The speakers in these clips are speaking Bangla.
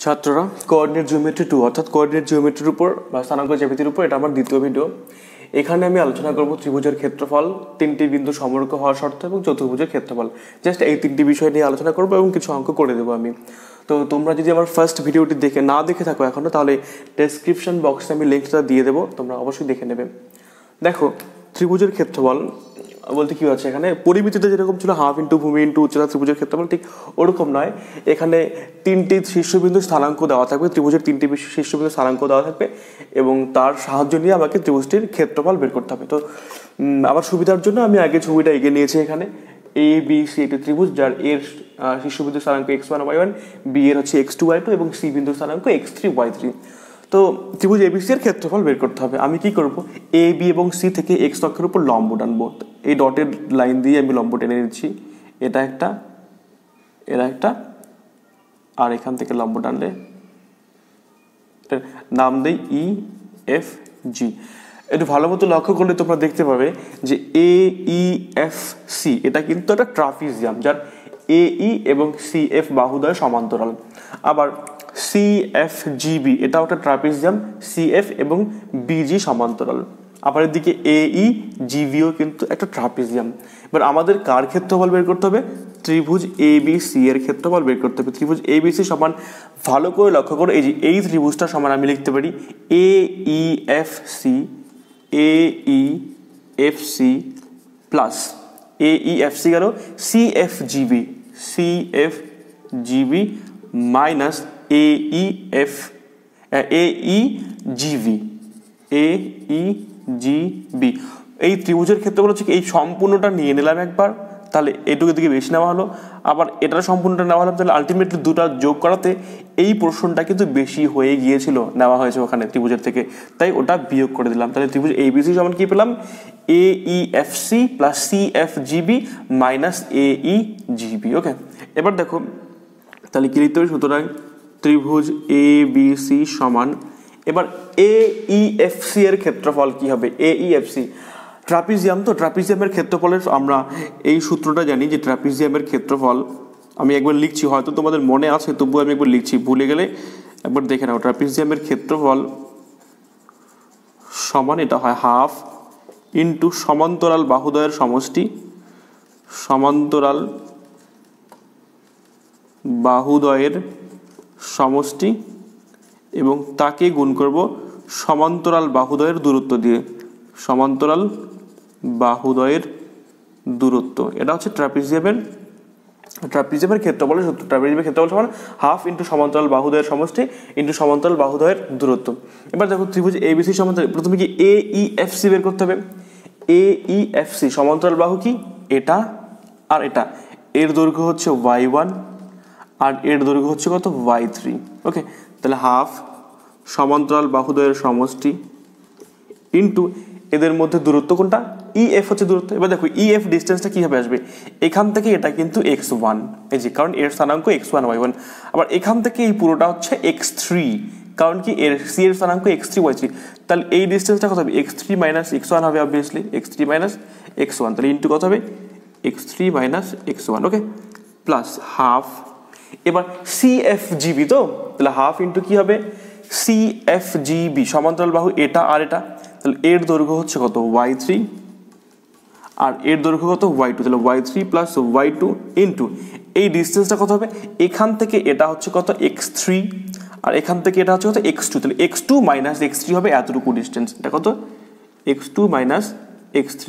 ছাত্ররা কোঅর্ডিনেট জিওমেট্রি 2 অর্থাৎ কোঅর্ডিনেট জিওমেট্রির উপর বা স্থানাঙ্ক জ্যামিতির উপর এটা আমার দ্বিতীয় ভিডিও। এখানে আমি আলোচনা করব ত্রিভুজের ক্ষেত্রফল, তিনটি বিন্দু সমরূপ হওয়ার শর্ত এবং চতুর্ভুজের ক্ষেত্রফল। জাস্ট এই তিনটি বিষয় নিয়ে আলোচনা করব এবং কিছু অঙ্ক করে দেবো আমি। তো তোমরা যদি আমার ফার্স্ট ভিডিওটি দেখে থাকো এখনও, তাহলে ডেসক্রিপশন বক্সে আমি লিঙ্কটা দিয়ে দেবো, তোমরা অবশ্যই দেখে নেবে। দেখো ত্রিভুজের ক্ষেত্রফল বলতে কি হচ্ছে, এখানে পরিমিতিতে যেরকম ছিল হাফ ইন্টু ভূমি ইন্টু উচ্চতা ত্রিভুজের ক্ষেত্রফল, ঠিক ওরকম নয়। এখানে তিনটি শীর্ষবিন্দু স্থানাঙ্ক দেওয়া থাকবে, ত্রিভুজের তিনটি শীর্ষবিন্দু স্থানাঙ্ক দেওয়া থাকবে এবং তার সাহায্য নিয়ে আমাকে ত্রিভুজটির ক্ষেত্রফল বের করতে হবে। তো আমার সুবিধার জন্য আমি আগে ছবিটা এগিয়ে নিয়েছি। এখানে এ বি সি একটি ত্রিভুজ, যার এর শীর্ষবিন্দু স্থানাঙ্ক x1 y1, বি এর হচ্ছে x2 y2 এবং সি বিন্দু স্থানাঙ্ক x3 y3। তো ত্রিভুজ এবিসি এর ক্ষেত্রফল বের করতে হবে। আমি কি করব, এ বি এবং সি থেকে এক্স অক্ষের উপর লম্ব টানবো। এই ডটের লাইন দিয়ে আমি লম্ব টেনে নিচ্ছি, এটা একটা, আর এখান থেকে লম্ব টানলে নাম দেই ই এফ জি। একটু ভালো মতো লক্ষ্য করলে তোমরা দেখতে পাবে যে এ ই এফ সি এটা কিন্তু একটা ট্রাপিজিয়াম, যার এ ই এবং সি এফ বাহুদ্বয় সমান্তরাল। আবার সি এফ জিবি এটাও একটা ট্রাপিজিয়াম, সি এফ এবং বিজি সমান্তরাল। আবার এদিকে এ ই জিবিও কিন্তু একটা ট্রাপিজিয়াম। এবার আমাদের কার ক্ষেত্রফল বের করতে হবে? ত্রিভুজ এ বি সি এর ক্ষেত্রফল বের করতে হবে। ত্রিভুজ এ বি সি সমান, ভালো করে লক্ষ্য করো, এই যে এই ত্রিভুজটা সমান আমি লিখতে পারি A E F C, A E F C plus A E F C গেল C F G B, C F GB minus A E F A E G B, A E G B. এই ত্রিভুজের ক্ষেত্রফল হচ্ছে এই সম্পূর্ণটা নিয়ে নিলাম একবার, তাহলে এটুকু দিকে বেশি নেওয়া হলো, আবার এটার সম্পূর্ণটা নেওয়া হলো, তাহলে আলটিমেটলি দুটা যোগ করাতে এই পোর্শনটা কিন্তু বেশি হয়ে গিয়েছিল, নেওয়া হয়েছে ওখানে ত্রিভুজের থেকে, তাই ওটা বিয়োগ করে দিলাম। তাহলে ত্রিভুজ এবিসি সমান কি পেলাম? A E F C plus C F GB minus A E GB. Okay, এবার দেখো তাহলে কি লিখতে হবে? সুতরাং ত্রিভুজ এ বি সি সমান, এবার এ ই এফ সি এর ক্ষেত্রফল কি হবে? এ ই এফ সি ট্রাপিজিয়াম, তো ট্রাপিজিয়ামের ক্ষেত্রফলের আমরা এই সূত্রটা জানি যে ট্রাপিজিয়ামের ক্ষেত্রফল, আমি একবার লিখছি, হয়তো তোমাদের মনে আছে তবুও আমি একবার লিখছি, ভুলে গেলে একবার দেখে নাও। ট্রাপিজিয়ামের ক্ষেত্রফল সমান, এটা হয় হাফ ইন্টু সমান্তরাল বাহুদ্বয়ের সমষ্টি, সমান্তরাল বাহুদ্বয়ের সমষ্টি এবং তাকে গুণ করব সমান্তরাল বাহুদ্বয়ের দূরত্ব দিয়ে, সমান্তরাল বাহুদ্বয়ের দূরত্ব। এটা হচ্ছে ট্রাপিজিয়ামের ক্ষেত্রফলের সূত্র। ট্রাপিজিয়ামের ক্ষেত্রফল সমান হাফ ইন্টু সমান্তরাল বাহুদ্বয়ের সমষ্টি ইন্টু সমান্তরাল বাহুদ্বয়ের দূরত্ব। এবার দেখো ত্রিভুজ এবিসি সমান্তরাল, প্রথমে কি এ ই এফ সি বের করতে হবে। এ ই এফ সি সমান্তরাল বাহু কি? এটা আর এটা, এর দৈর্ঘ্য হচ্ছে y1 আর এর দৈর্ঘ্য হচ্ছে কত? y3। ওকে, তাহলে হাফ সমান্তরাল বাহুদ্বয়ের সমষ্টি ইন্টু এদের মধ্যে দূরত্ব কোনটা? ই এফ হচ্ছে দূরত্ব। এবার দেখো ই এফ ডিস্টেন্সটা কিভাবে আসবে? এখান থেকে এটা কিন্তু x1, এই যে, কারণ এর স্থানাঙ্ক x1 y1। আবার এখান থেকে এই পুরোটা হচ্ছে x3, কারণ কি এর সি এর স্থানাঙ্ক x3 y3। তাহলে এই ডিস্টেন্সটা কত হবে? x3 মাইনাস x1 হবে, অবভিয়াসলি x3 মাইনাস x1, তাহলে ইন্টু কত হবে? x3 minus x1। ওকে, প্লাস হাফ, এবার সি এফ জিবি, তো তাহলে হাফ ইন্টু কি হবে? সি এফ জিবি সমান্তরাল বাহু এটা আর এটা, তাহলে এর দৈর্ঘ্য হচ্ছে কত? y3 আর এর দৈর্ঘ্য কত? y2, তাহলে y3 প্লাস y2 ইন্টু এই ডিস্টেন্সটা কত হবে? এখান থেকে এটা হচ্ছে কত? x3 আর এখান থেকে এটা হচ্ছে কত? x2, তাহলে x2 মাইনাস x3 হবে এতটুকু ডিস্টেন্স। এটা কত? x2 মাইনাস x3,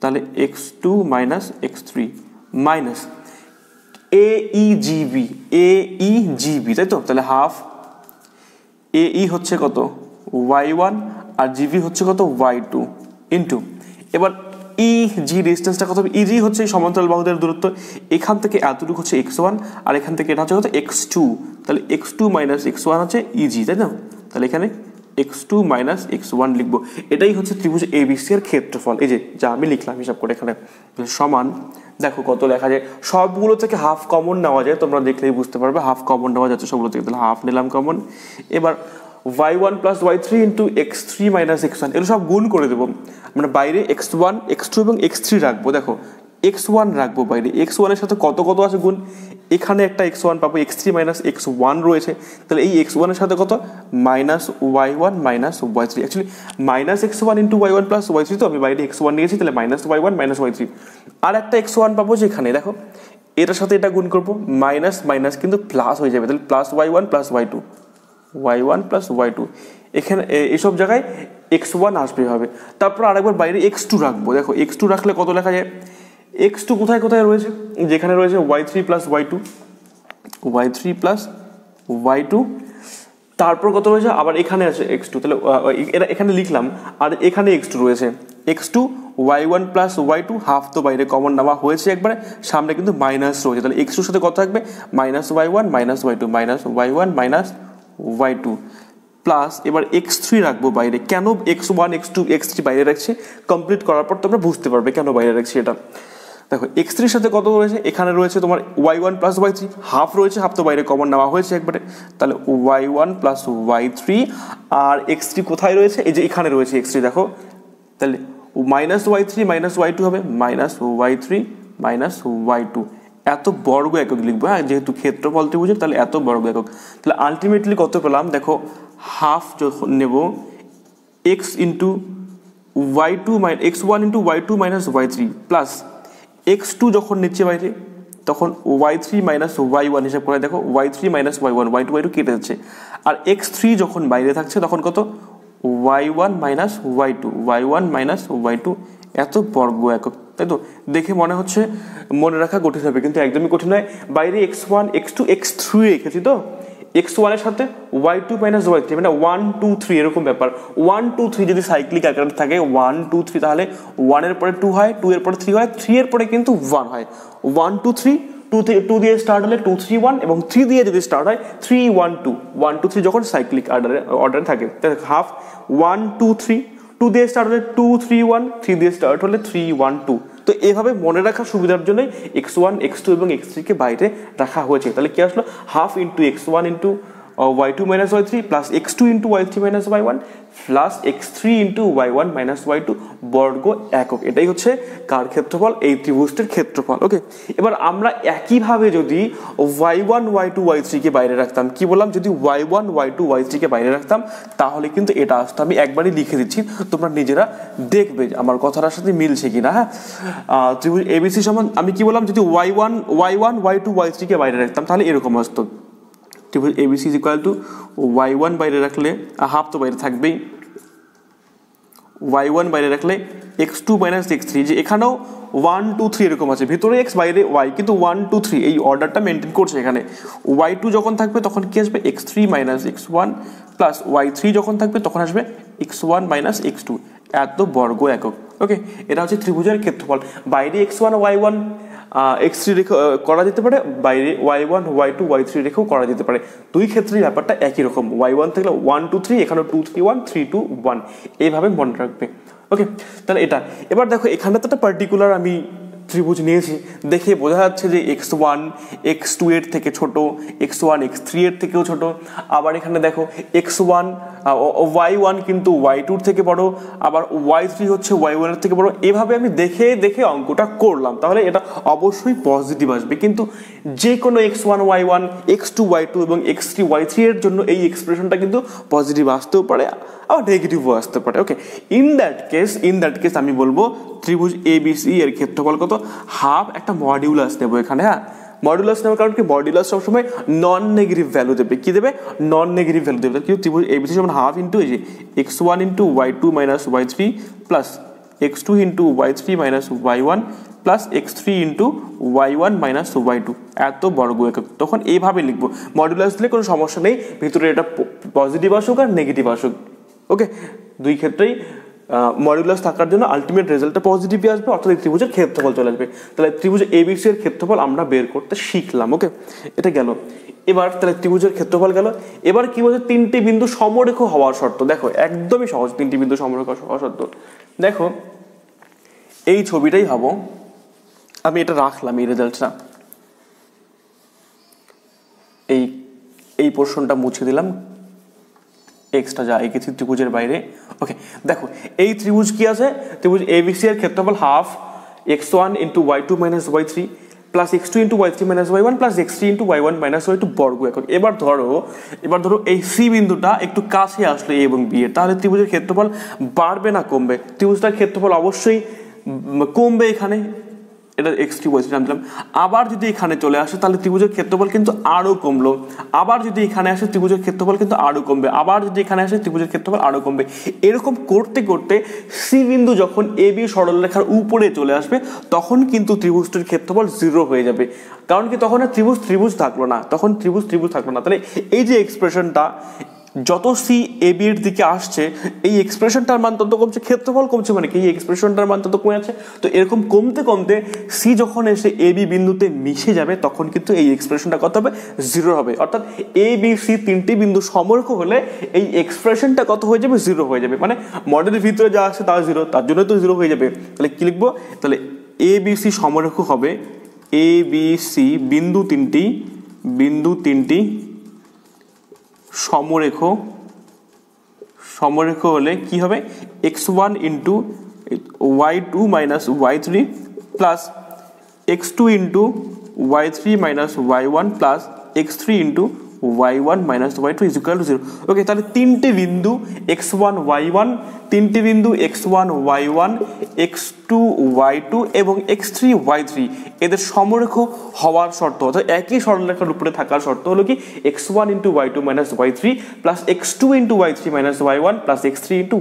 তাহলে x2 minus x3 minus A E G B, A E GB, তাই তো? তাহলে হাফ এ ই হচ্ছে কত? y1 আর জিবি হচ্ছে কত? y2 ইন্টু, এবার ই জি ডিস্টেন্সটা কত হবে? ই জি হচ্ছে এই সমান্তরাল বাহুদের দূরত্ব, এখান থেকে এতটুকু হচ্ছে x1 আর এখান থেকে এটা হচ্ছে কত? x2, তাহলে x2 মাইনাস x1 হচ্ছে ইজি, তাই না? তাহলে এখানে x2 মাইনাস x1 লিখবো। এটাই হচ্ছে ত্রিভুজ এবিসি এর ক্ষেত্রফল, এই যে যা আমি লিখলাম হিসাব করে এখানে, সমান। দেখো কত লেখা যায়, সবগুলো থেকে হাফ কমন নেওয়া যায়, তোমরা দেখলেই বুঝতে পারবে হাফ কমন নেওয়া যাচ্ছে সবগুলো থেকে, তাহলে হাফ নিলাম কমন। এবার y1 plus y3 into x3 minus x1, এগুলো সব গুণ করে দেবো, মানে বাইরে x1 x2 এবং x3 রাখবো। দেখো x1 রাখবো বাইরে, x1 এর সাথে কত কত আছে গুণ, এখানে একটা x1 পাবো, x3 মাইনাস x1 রয়েছে, তাহলে এই x1 এর সাথে কত minus y1 minus y3, actually minus x1 into y1 plus y3, তো আমি বাইরে x1 নিয়েছি, তাহলে মাইনাস y1 মাইনাস y3, আর একটা x1 পাবো যেখানে দেখো এটার সাথে এটা গুণ করবো, মাইনাস মাইনাস কিন্তু প্লাস হয়ে যাবে, তাহলে plus y1 plus y1 plus y2, এখানে এইসব জায়গায় x1 আসবে হবে। তারপর আরেকবার বাইরে x2 রাখবো, দেখো x2 রাখলে কত লেখা যায়, x2 কোথায় কোথায় রয়েছে, যেখানে রয়েছে y3 প্লাস y2, তারপর কত রয়েছে আবার এখানে আছে x2, তাহলে এটা এখানে লিখলাম, আর এখানে x2 রয়েছে, x2 y1 plus y2, half তো বাইরে কমন নেওয়া হয়েছে একবারে, সামনে কিন্তু মাইনাস রয়েছে, তাহলে x2 এর সাথে কত থাকবে minus y1 minus y2, minus y1 minus y2 plus এবার x3 রাখবো বাইরে, কেন x1 x2 x3 বাইরে রাখছি কমপ্লিট করার পর তোমরা বুঝতে পারবে কেন বাইরে রাখছি এটা। দেখো x3 এর সাথে কত রয়েছে, এখানে রয়েছে তোমার y1 প্লাস y3, হাফ রয়েছে, হাফ তো বাইরে কমন নেওয়া হয়েছে একবারে, তাহলে y1 প্লাস y3, আর x3 কোথায় রয়েছে, এই যে এখানে রয়েছে x3 দেখো, তাহলে মাইনাস y3 মাইনাস y2 হবে মাইনাস y3 মাইনাস y2, এত বর্গ একক লিখবো, হ্যাঁ যেহেতু ক্ষেত্রফল ত্রিভুজের, তাহলে এত বর্গ একক, তাহলে আলটিমেটলি কত পেলাম দেখো, হাফ যখন নেব x into y2 x1 into y2 minus y3 plus x2 যখন নিচ্ছে বাইরে তখন y3 মাইনাস y1 হিসাব করে দেখো, y3 মাইনাস y1, y2 কেটে যাচ্ছে, আর x3 যখন বাইরে থাকছে তখন কত y1 minus y1 minus y2, এত বর্গ একক, তাই তো দেখে মনে হচ্ছে মনে রাখা কঠিন হবে, কিন্তু একদমই কঠিন নয়। বাইরে x1 x2 x3 রেখেছি, তো x1 এর সাথে y2 মাইনাস y3 মানে 1 2 3 এরকম ব্যাপার, 1 2 3 যদি সাইক্লিক আকারে থাকে 1 2 3, তাহলে 1 এর পরে 2 হয়, 2 এর পরে 3 হয়, 3 এর পরে কিন্তু 1 হয়, 1 2 3, 2 দিয়ে স্টার্ট হলে 2 3 1, এবং 3 দিয়ে যদি স্টার্ট হয় 3 1 2, 1 2 3 যখন সাইক্লিক অর্ডারে থাকে, তাহলে হাফ 1 2 3, 2 দিয়ে স্টার্ট হলে 2 3 1, 3 দিয়ে স্টার্ট হলে 3 1 2, তো এভাবে মনে রাখার সুবিধার জন্য x1 x2 এবং x3 কে বাইরে রাখা হয়েছে। তাহলে কি আসলো, half into x1 into y2 minus y3 plus x2 into y3 minus y1 plus x3 into y1 minus y2 বর্গ একক, এটাই হচ্ছে কার ক্ষেত্রফল, এই ত্রিভুজটির ক্ষেত্রফল। ওকে, এবার আমরা একইভাবে যদি y1 y2 y3 কে বাইরে রাখতাম, কি বললাম, যদি y1 y2 y3 কে বাইরে রাখতাম তাহলে কিন্তু এটা আসতো, আমি একবারই লিখে দিচ্ছি, তোমরা নিজেরা দেখবে আমার কথাটার সাথে মিলছে কিনা। হ্যাঁ, ত্রিভুজ ABC সমান, আমি কি বললাম, যদি y1 y2 y3 কে বাইরে রাখতাম তাহলে এরকম আসতো, ত্রিভুজ ABC is equal to y1 বাইরে রাখলে হাফ তো বাইরে থাকবেই, y1 বাইরে রাখলে x2 মাইনাস x3, যে এখানেও 1 2 3 এরকম আছে, ভিতরে x বাইরে y, কিন্তু 1 2 3 এই অর্ডারটা মেনটেন করছে এখানে, y2 যখন থাকবে তখন কি আসবে x3 minus x1 plus y3 যখন থাকবে তখন আসবে x1 মাইনাস x2, এত বর্গ একক। ওকে, এটা হচ্ছে ত্রিভুজের ক্ষেত্রফল, বাইরে x1 y1 x3 রেখে করা যেতে পারে, বাইরে y1 y2 y3 রেখেও করা যেতে পারে, দুই ক্ষেত্রেই ব্যাপারটা একই রকম, y1 থেকে 1 2 3, এখানে 2 3 1 3 2 1, এইভাবে মনে রাখবে। ওকে, তাহলে এটা এবার দেখো এখানে তো একটা পার্টিকুলার আমি ত্রিভুজ নিয়েছি, দেখে বোঝা যাচ্ছে যে x1 x2 এর থেকে ছোট, x1 x3 এর থেকেও ছোট, আবার এখানে দেখো x1 y1 কিন্তু y2 এর থেকে বড়, আবার y3 হচ্ছে y1 এর থেকে বড়, এভাবে আমি দেখে দেখে অঙ্কটা করলাম, তাহলে এটা অবশ্যই পজিটিভ আসবে, কিন্তু যে কোনো x1 y1 x2 y2 এবং x3 y3 এর জন্য এই এক্সপ্রেশনটা কিন্তু পজিটিভ আসতেও পারে, আবার নেগেটিভও আসতে পারে। ওকে, ইন দ্যাট কেস আমি বলবো ত্রিভুজ ABC এর ক্ষেত্রফল কত, হাফ, একটা মডিউলাস নেব এখানে। হ্যাঁ, মডিউলাস নেওয়ার কারণ কি, মডিউলাস সবসময় নন নেগেটিভ ভ্যালু দেবে, কি দেবে, নন নেগেটিভ ভ্যালু দেবে, কিন্তু ত্রিভুজ ABC সমান হাফ ইন্টু এই যে x1 into y2 minus y3 plus x2 into y3 minus y1 plus x3 into y1 minus y2, এত বর্গ একক, তখন এইভাবে লিখবো, মডিউলাস দিলে কোনো সমস্যা নেই, ভিতরে এটা পজিটিভ আসুক আর নেগেটিভ আসুক। ওকে, দুই ক্ষেত্রেই মডিউলাস থাকার জন্য আলটিমেট রেজাল্টটা পজিটিভই আসবে, অর্থাৎ এই ত্রিভুজের ক্ষেত্রফল চলে আসবে। তাহলে ত্রিভুজ ABC এর ক্ষেত্রফল আমরা বের করতে শিখলাম। ওকে, এটা গেল। এবার তাহলে ত্রিভুজের ক্ষেত্রফল গেল, এবার কি বলছে, তিনটি বিন্দু সমরেখ হওয়ার শর্ত। দেখো একদমই সহজ, তিনটি বিন্দু সমরেখ হওয়ার শর্ত। দেখো এই ছবিটাই ভাবো, আমি এটা রাখলাম, এই রেজাল্টটা, এই পোর্শনটা মুছে দিলাম, এক্সট্রা যা এঁকেছি ত্রিভুজের বাইরে। ওকে, দেখো এই ত্রিভুজ কি আছে, ত্রিভুজ ABC এর ক্ষেত্রফল half, x1 into y2 minus y3 plus x2 into y3 minus y1 plus x3 into y1 minus y2 বর্গ একক। এবার ধরো এই সি বিন্দুটা একটু কাছে আসলো এ এবং বি এর, তাহলে ত্রিভুজের ক্ষেত্রফল বাড়বে না কমবে? ত্রিভুজটার ক্ষেত্রফল অবশ্যই কমবে এখানে, এটা x3 y3 জানলাম। আবার যদি এখানে চলে আসে তাহলে ত্রিভুজের ক্ষেত্রফল কিন্তু আরো কমলো, আবার যদি এখানে আসে ত্রিভুজের ক্ষেত্রফল কিন্তু আরো কমবে, আবার যদি এখানে আসে ত্রিভুজের ক্ষেত্রফল আরো কমবে। এরকম করতে করতে সি বিন্দু যখন এ বি সরলরেখার উপরে চলে আসবে তখন কিন্তু ত্রিভুজটির ক্ষেত্রফল 0 হয়ে যাবে। কারণ কি, তখন আর ত্রিভুজ থাকলো না, তখন ত্রিভুজ থাকলো না। তাহলে এই যে এক্সপ্রেশনটা, যত সি এ বি এর দিকে আসছে এই এক্সপ্রেশনটার মান তত কমছে, ক্ষেত্রফল কমছে, মানে কি এই এক্সপ্রেশনটার মান তত কমে যাচ্ছে। তো এরকম কমতে কমতে সি যখন এসে এ বি বিন্দুতে মিশে যাবে তখন কিন্তু এই এক্সপ্রেশনটা কত হবে? 0 হবে। অর্থাৎ এ বি সি তিনটি বিন্দু সমরেখ হলে এই এক্সপ্রেশনটা কত হয়ে যাবে? 0 হয়ে যাবে। মানে মডেলের ভিতরে যা আছে তা 0, তার জন্য তো 0 হয়ে যাবে। তাহলে কি লিখবো? তাহলে এ বি সি সমরেখ হবে, এ বি সি বিন্দু তিনটি সমরেখ হলে কি হবে? x1 into y2 minus y3 plus x2 into y3 minus y1 plus x3 into y1 minus y2 is equal to 0। ওকে, তাহলে তিনটে বিন্দু x1 y1, তিনটে বিন্দু x1 y1, x2 y2 এবং x3 y3 এদের সমরেখ হওয়ার শর্ত, অর্থাৎ একই সরলরেখার উপরে থাকার শর্ত হলো কি x1 into y2 minus y3 plus x2 into y3 minus y1 plus x3 into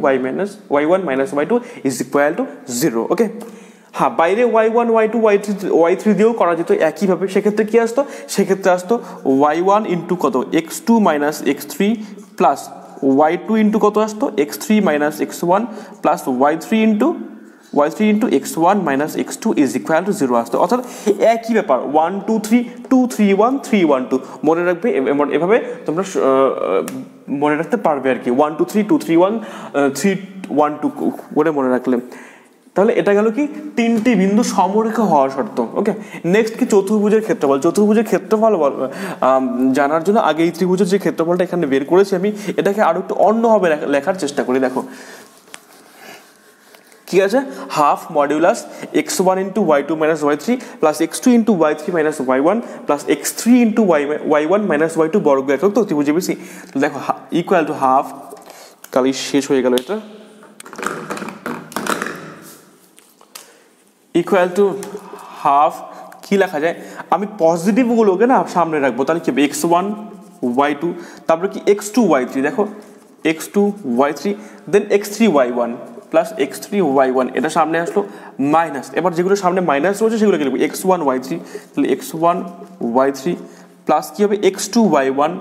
y1 minus y2 is equal to 0। ওকে, হ্যাঁ, বাইরে y1 y2 y3 দিয়েও করা যেত একইভাবে। সেক্ষেত্রে কি আসতো? সেক্ষেত্রে আসতো y1 ইন্টু কত? x2 minus x3 plus y2 into কত আসতো? x3 minus x1 plus y3 into x1 minus x2 is equal to 0 আসতো। অর্থাৎ একই ব্যাপার, 1 2 3 2 3 1 3 1 2 মনে রাখবে, এভাবে তোমরা মনে রাখতে পারবে আর কি। 1 2 3 2 3 1 3 1 2 করে মনে রাখলে। তাহলে এটা গেল কি তিনটি বিন্দু সমরেখ হওয়ার শর্ত। ওকে, নেক্সট কি চতুর্ভুজের ক্ষেত্রফল। চতুর্ভুজের ক্ষেত্রফল জানার জন্য আগে এই ত্রিভুজের যে ক্ষেত্রফলটা এখানে বের করেছি আমি, এটাকে আরো একটু অন্যভাবে লেখার চেষ্টা করি। দেখো ঠিক আছে, half modulus x1 into y2 minus y3 plus x2 into y3 minus y1 plus x3 into y1 minus y2 বর্গ একক। তো ত্রিভুজে বেশি দেখো ইকুয়াল টু হাফ, তাহলে শেষ হয়ে গেল এটা, ইকুয়াল টু হাফ। কি লেখা যায়? আমি পজিটিভগুলোকে না সামনে রাখবো, তাহলে কি হবে? x1 y2, তারপরে কি x2 y3, দেখো x2 y3 দেন x3 y1 plus x3 y1, এটা সামনে আসলো মাইনাস। এবার যেগুলো সামনে মাইনাস রয়েছে সেগুলো কি লিখবো? x1 y3, তাহলে x1 y3 প্লাস কি হবে? x2 y1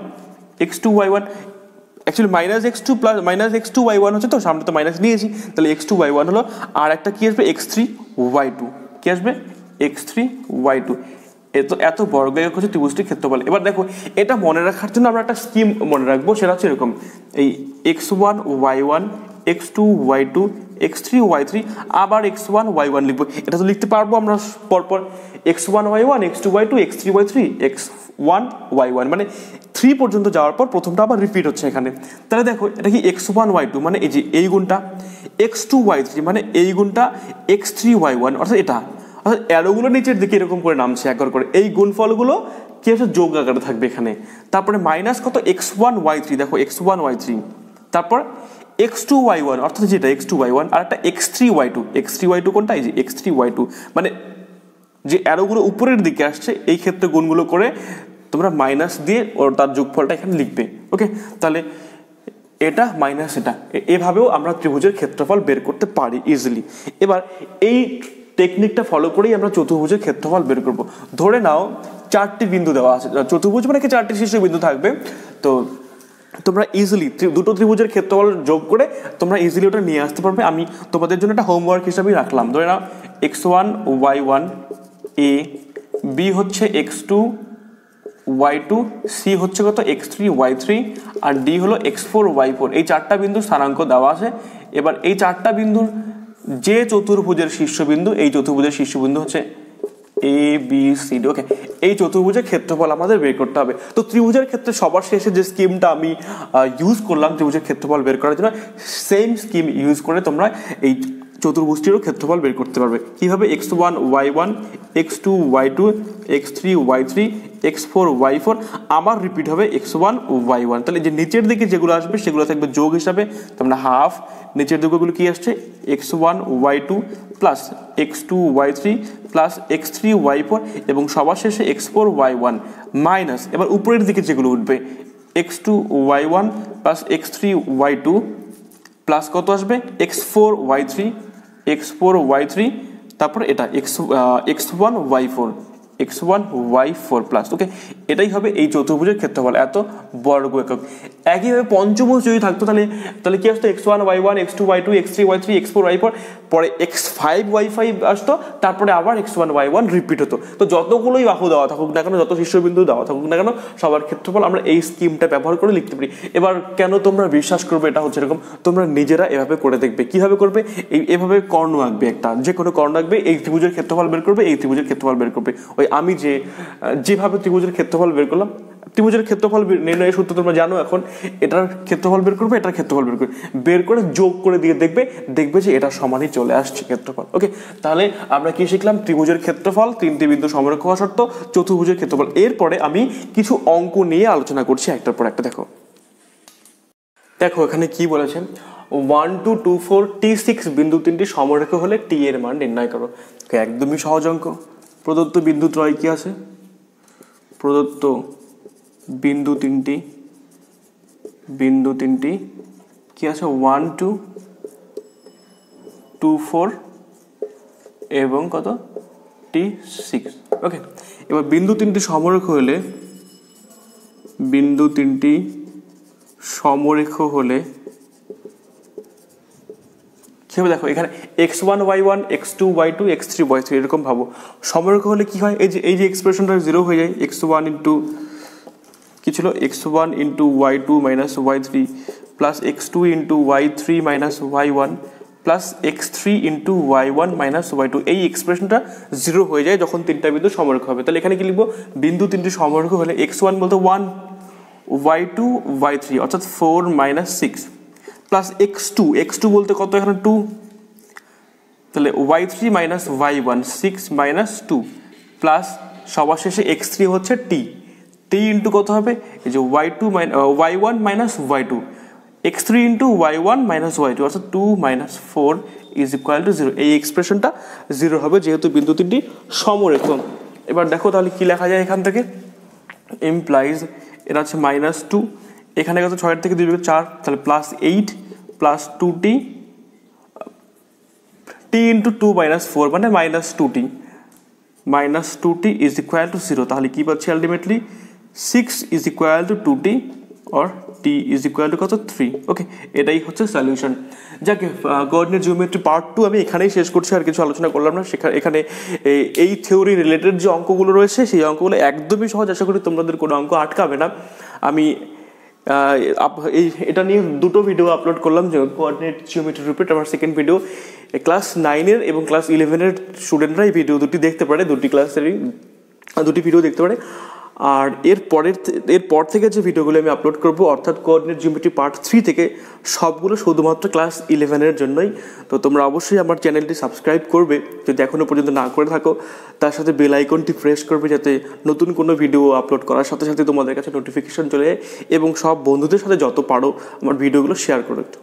actually minus x2 y1 হচ্ছে, তো সামনে তো মাইনাস নিয়েছি, তাহলে x2 y1 হলো। আর একটা কি আসবে? x3 y2, কি আসবে? x3 y2। এত বর্গ একক হচ্ছে ত্রিভুজটির ক্ষেত্রফল। এবার দেখো এটা মনে রাখার জন্য আমরা একটা স্কিম মনে রাখবো, সেটা হচ্ছে এরকম, এই x1 y1 x2 y2 x3 y3 আবার x1 y1 লিখবো। এটা তো লিখতে পারবো আমরা পরপর, x1 y1 x2 y2 x3 y3 x1 y1, মানে 3 পর্যন্ত যাওয়ার পর প্রথমটা আবার রিপিট হচ্ছে এখানে। তাহলে দেখো এটা কি x1 y2 মানে এই যে এই গুণটা, x2 y3 মানে এই গুণটা, x3 y1 অর্থাৎ এটা, অর্থাৎ অ্যারোগুলো নিচের দিকে এরকম করে নামছে একবার করে, এই গুণফলগুলো কি হচ্ছে? যোগ আকারে থাকবে এখানে। তারপরে মাইনাস কত? x1 y3, দেখো x1 y3, তারপর x2 y1 অর্থাৎ যেটা x2 y1, আর একটা x3 y2 কোনটা? এই যে x3 y2, মানে যে অ্যারোগুলো উপরের দিকে আসছে এই ক্ষেত্রে গুণগুলো করে তোমরা মাইনাস দিয়ে ওর তার যোগফলটা এখানে লিখবে। ওকে, তাহলে এটা মাইনাস এটা, এভাবেও আমরা ত্রিভুজের ক্ষেত্রফল বের করতে পারি ইজিলি। এবার এই টেকনিকটা ফলো করেই আমরা চতুর্ভুজের ক্ষেত্রফল বের করব। ধরে নাও 4টি বিন্দু দেওয়া আছে, চতুর্ভুজ মানে কি 4টি শীর্ষবিন্দু থাকবে, তো তোমরা ইজিলি দুটো ত্রিভুজের ক্ষেত্রফল যোগ করে তোমরা ইজিলি ওটা নিয়ে আসতে পারবে। আমি তোমাদের জন্য একটা হোমওয়ার্ক হিসাবেই রাখলাম। ধরে নাও x1 y1 a, b হচ্ছে x2 y2, c হচ্ছে কত? x3 y3, আর d হলো x4 y4। এই 4টা বিন্দুর স্থানাঙ্ক দেওয়া আছে। এবার এই 4টা বিন্দুর যে চতুর্ভুজের শীর্ষবিন্দু, এই চতুর্ভুজের শীর্ষবিন্দু হচ্ছে এ বি সি ডি। ওকে, এই চতুর্ভুজের ক্ষেত্রফল আমাদের বের করতে হবে। তো ত্রিভুজের ক্ষেত্রে সবার শেষে যে স্কিমটা আমি ইউজ করলাম ত্রিভুজের ক্ষেত্রফল বের করার জন্য, সেম স্কিম ইউজ করে তোমরা এই চতুর্ভুজটিরও ক্ষেত্রফল বের করতে পারবে। কীভাবে? x1 y1 x2 y2 x3 y3 x4 y4 আবার রিপিট হবে x1 y1। তাহলে যে নিচের দিকে যেগুলো আসবে সেগুলো থাকবে যোগ হিসাবে, তার মানে হাফ। নিচের দিকগুলো কি আসছে? x1 y2 plus x2 y3 plus x3 y4 এবং সবার শেষে x4 y1 মাইনাস, এবার উপরের দিকে যেগুলো উঠবে x2 y1 plus x3 y2 plus কত আসবে? x4 y3 তারপর এটা x1 y4 প্লাস। ওকে, এটাই হবে এই চতুর্ভুজের ক্ষেত্রফল, এত বর্গ একক। একইভাবে পঞ্চভুজ যদি থাকতো তাহলে কি আসতো? x1 y1 x2 y2 x3 y3 x4 y4, পরে x5 y5 আসতো, তারপরে আবার x1 y1 রিপিট হতো। তো যতগুলোই বাহু দেওয়া থাকুক না কেন, যত শীর্ষবিন্দু দেওয়া থাকুক না কেন, সবার ক্ষেত্রফল আমরা এই স্কিমটা ব্যবহার করে লিখতে পারি। এবার কেন তোমরা বিশ্বাস করবে এটা হচ্ছে এরকম, তোমরা নিজেরা এভাবে করে দেখবে। কিভাবে করবে? এভাবে কর্ণ আঁকবে, একটা যে কোনো কর্ণ আঁকবে, এই ত্রিভুজের ক্ষেত্রফল বের করবে, এই ত্রিভুজের ক্ষেত্রফল বের করবে। ওই আমি যেভাবে ত্রিভুজের ক্ষেত্রফল বের করলাম, ত্রিভুজের ক্ষেত্রফল নির্ণয়ের সূত্র তোমরা জানো। এখন এটার ক্ষেত্রফল বের করবে, এটার ক্ষেত্রফল বের করে যোগ করে দিয়ে দেখবে যে এটা সমানই চলে আসছে ক্ষেত্রফল। ওকে, তাহলে আমরা কি শিখলাম? ত্রিভুজের ক্ষেত্রফল, তিনটি বিন্দু সমরেখ হওয়া শর্ত, চতুর্ভুজের ক্ষেত্রফল। এরপরে আমি কিছু অঙ্ক নিয়ে আলোচনা করছি একটার পর একটা। দেখো এখানে কি বলেছে, 1 2 2 4 T6 বিন্দু তিনটি সমরেখ হলে টি এর মান নির্ণয় করো। একদমই সহজ অঙ্ক। প্রদত্ত বিন্দু ত্রয় কি আছে? প্রদত্ত বিন্দু তিনটি কি আছে? 1 2 2 4 এবং কত? T6। ওকে, এবার বিন্দু তিনটি সমরেখ হলে কি হবে? দেখো এখানে x1 y1 x2 y2 x3 y3 এরকম ভাবো। সমরেখ হলে কি হয়? এই যে এক্সপ্রেশনটা জিরো হয়ে যায়। x1 ইন্টু কি ছিল? x1 into y2 minus y3 plus x2 into y3 minus y1 plus x3 into y1 minus y2, এই এক্সপ্রেশনটা জিরো হয়ে যায় যখন তিনটা বিন্দু সমরেখ হবে। তাহলে এখানে কি লিখবো? বিন্দু তিনটি সমরেখ হলে x1 বলতে 1 y2 y3 অর্থাৎ 4 মাইনাস 6 প্লাস x2 বলতে কত? এখানে 2, তাহলে y3 minus y1 6 minus 2 plus সবার শেষে x3 হচ্ছে t ইন্টু কত হবে? এই যে y1 minus y2, x3 into y1 minus y2 অর্থাৎ 2 মাইনাস 4 ইজ ইকুয়াল টু 0। এই এক্সপ্রেশনটা 0 হবে যেহেতু বিন্দু তিনটি সমরেখ। এবার দেখো তাহলে কি লেখা যায় এখান থেকে? ইমপ্লাইজ এটা হচ্ছে -2, এখানে কত? 6 থেকে 2 4, তাহলে plus 8 plus 2t into 2 minus 4 মানে -2t ইজ ইকুয়াল টু 0। তাহলে কি পাচ্ছি ultimately? 6 is equal to 2t or t is equal to কত? 3। ওকে, এটাই হচ্ছে সলিউশন। যাকে কোঅর্ডিনেট জিওমেট্রি পার্ট 2 আমি এখানেই শেষ করছি, আর কিছু আলোচনা করলাম না। এখানে এই থিওরি রিলেটেড যে অঙ্কগুলো রয়েছে সেই অঙ্কগুলো একদমই সহজ। আশা করি তোমাদের কোনো অঙ্ক আটকাবে না। আমি এটা নিয়ে দুটো ভিডিও আপলোড করলাম, যে কোঅর্ডিনেট জিওমেট্রি রিপিট আমার সেকেন্ড ভিডিও। ক্লাস 9-এর এবং ক্লাস 11-এর স্টুডেন্টরা এই ভিডিও দুটি দেখতে পারে, দুটি ভিডিও দেখতে পারে। আর এরপর থেকে যে ভিডিওগুলো আমি আপলোড করব, অর্থাৎ কোঅর্ডিনেট জিওমেট্রি পার্ট 3 থেকে, সবগুলো শুধুমাত্র ক্লাস 11-এর জন্যই। তো তোমরা অবশ্যই আমার চ্যানেলটি সাবস্ক্রাইব করবে যদি এখনও পর্যন্ত না করে থাকো, তার সাথে বেল আইকনটি প্রেস করবে যাতে নতুন কোনো ভিডিও আপলোড করার সাথে সাথে তোমাদের কাছে নোটিফিকেশন চলে যায়, এবং সব বন্ধুদের সাথে যত পারো আমার ভিডিওগুলো শেয়ার করে দিও।